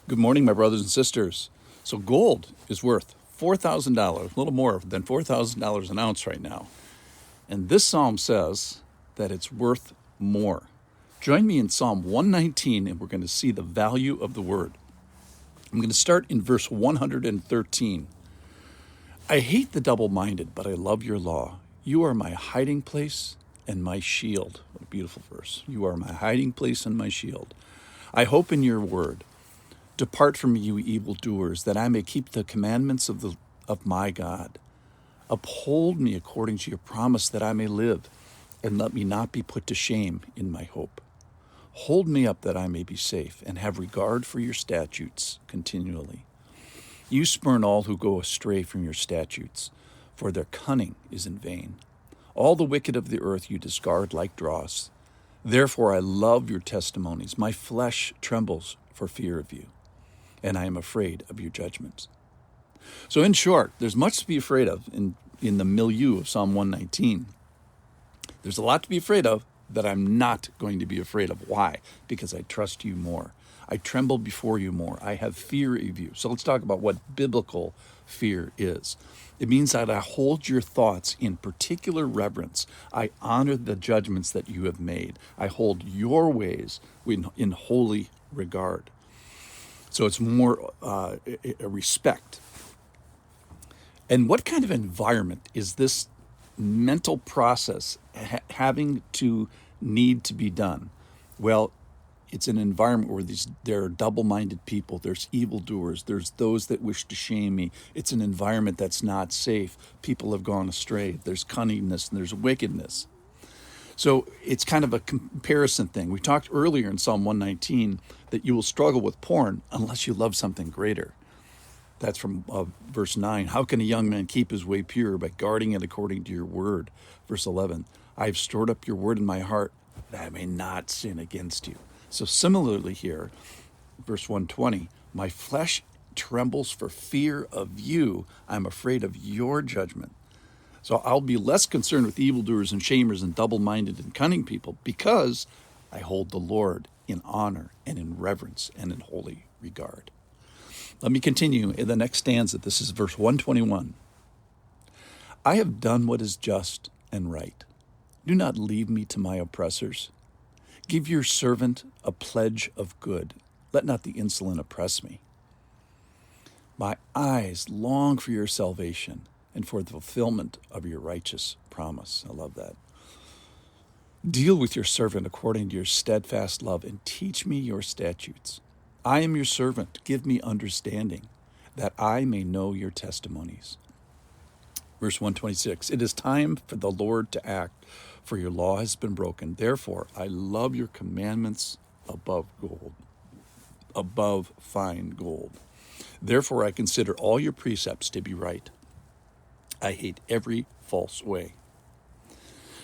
Good morning, my brothers and sisters. So gold is worth $4,000, a little more than $4,000 an ounce right now. And this psalm says that it's worth more. Join me in Psalm 119, and we're going to see the value of the word. I'm going to start in verse 113. I hate the double-minded, but I love your law. You are my hiding place and my shield. What a beautiful verse. You are my hiding place and my shield. I hope in your word. Depart from me, you evildoers, that I may keep the commandments of my God. Uphold me according to your promise, that I may live, and let me not be put to shame in my hope. Hold me up that I may be safe, and have regard for your statutes continually. You spurn all who go astray from your statutes, for their cunning is in vain. All the wicked of the earth you discard like dross. Therefore I love your testimonies. My flesh trembles for fear of you, and I am afraid of your judgments. So in short, there's much to be afraid of in the milieu of Psalm 119. There's a lot to be afraid of that I'm not going to be afraid of. Why? Because I trust you more. I tremble before you more. I have fear of you. So let's talk about what biblical fear is. It means that I hold your thoughts in particular reverence. I honor the judgments that you have made. I hold your ways in holy regard. So it's more a respect. And what kind of environment is this mental process having to need to be done? Well, it's an environment where there are double-minded people. There's evildoers. There's those that wish to shame me. It's an environment that's not safe. People have gone astray. There's cunningness and there's wickedness. So it's kind of a comparison thing. We talked earlier in Psalm 119 that you will struggle with porn unless you love something greater. That's from verse 9. How can a young man keep his way pure? By guarding it according to your word. Verse 11. I have stored up your word in my heart that I may not sin against you. So similarly here, verse 120. My flesh trembles for fear of you. I'm afraid of your judgment. So I'll be less concerned with evildoers and shamers and double-minded and cunning people because I hold the Lord in honor and in reverence and in holy regard. Let me continue in the next stanza. This is verse 121. I have done what is just and right. Do not leave me to my oppressors. Give your servant a pledge of good. Let not the insolent oppress me. My eyes long for your salvation and for the fulfillment of your righteous promise. I love that. Deal with your servant according to your steadfast love and teach me your statutes. I am your servant. Give me understanding that I may know your testimonies. Verse 126, it is time for the Lord to act, for your law has been broken. Therefore, I love your commandments above gold, above fine gold. Therefore, I consider all your precepts to be right. I hate every false way.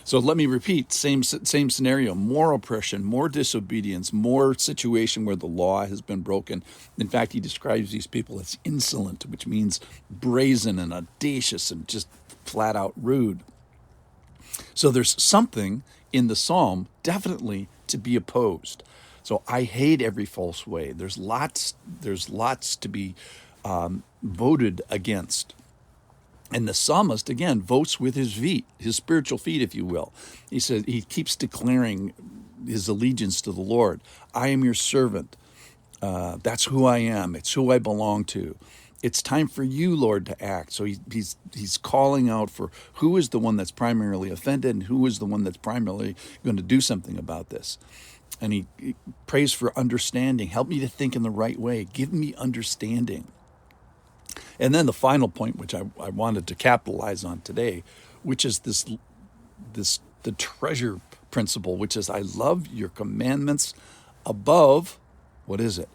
So let me repeat, same scenario, more oppression, more disobedience, more situation where the law has been broken. In fact, he describes these people as insolent, which means brazen and audacious and just flat out rude. So there's something in the psalm definitely to be opposed. So I hate every false way. There's lots to be voted against. And the psalmist, again, votes with his feet, his spiritual feet, if you will. He says he keeps declaring his allegiance to the Lord. I am your servant. That's who I am. It's who I belong to. It's time for you, Lord, to act. So he's calling out for who is the one that's primarily offended and who is the one that's primarily going to do something about this. And he prays for understanding. Help me to think in the right way. Give me understanding. And then the final point, which I wanted to capitalize on today, which is the treasure principle, which is I love your commandments above, what is it?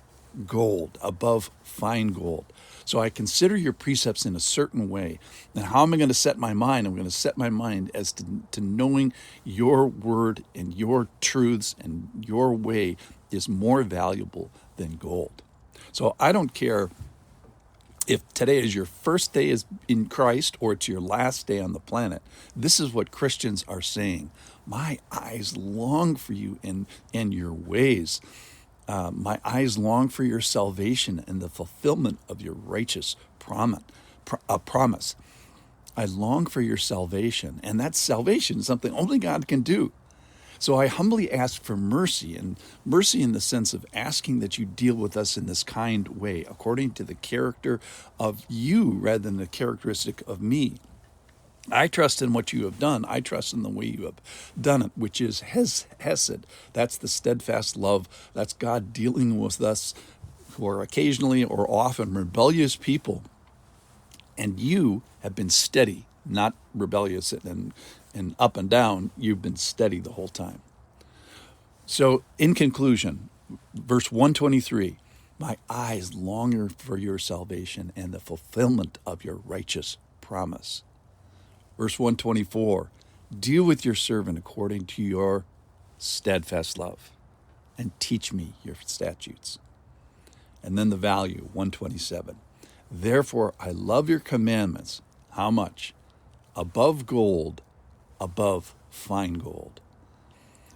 Gold, above fine gold. So I consider your precepts in a certain way. And how am I going to set my mind? I'm going to set my mind as to knowing your word and your truths and your way is more valuable than gold. So I don't care if today is your first day in Christ or it's your last day on the planet. This is what Christians are saying. My eyes long for you and your ways. My eyes long for your salvation and the fulfillment of your righteous promise. I long for your salvation, and that salvation is something only God can do. So I humbly ask for mercy, and mercy in the sense of asking that you deal with us in this kind way, according to the character of you rather than the characteristic of me. I trust in what you have done. I trust in the way you have done it, which is hesed. That's the steadfast love. That's God dealing with us who are occasionally or often rebellious people. And you have been steady, not rebellious and up and down. You've been steady the whole time. So in conclusion, verse 123, my eyes long for your salvation and the fulfillment of your righteous promise. Verse 124, deal with your servant according to your steadfast love and teach me your statutes. And then the value, 127. Therefore, I love your commandments. How much? Above gold, above fine gold.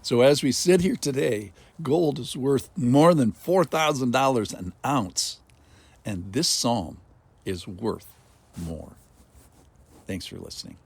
So as we sit here today, gold is worth more than $4,000 an ounce. And this psalm is worth more. Thanks for listening.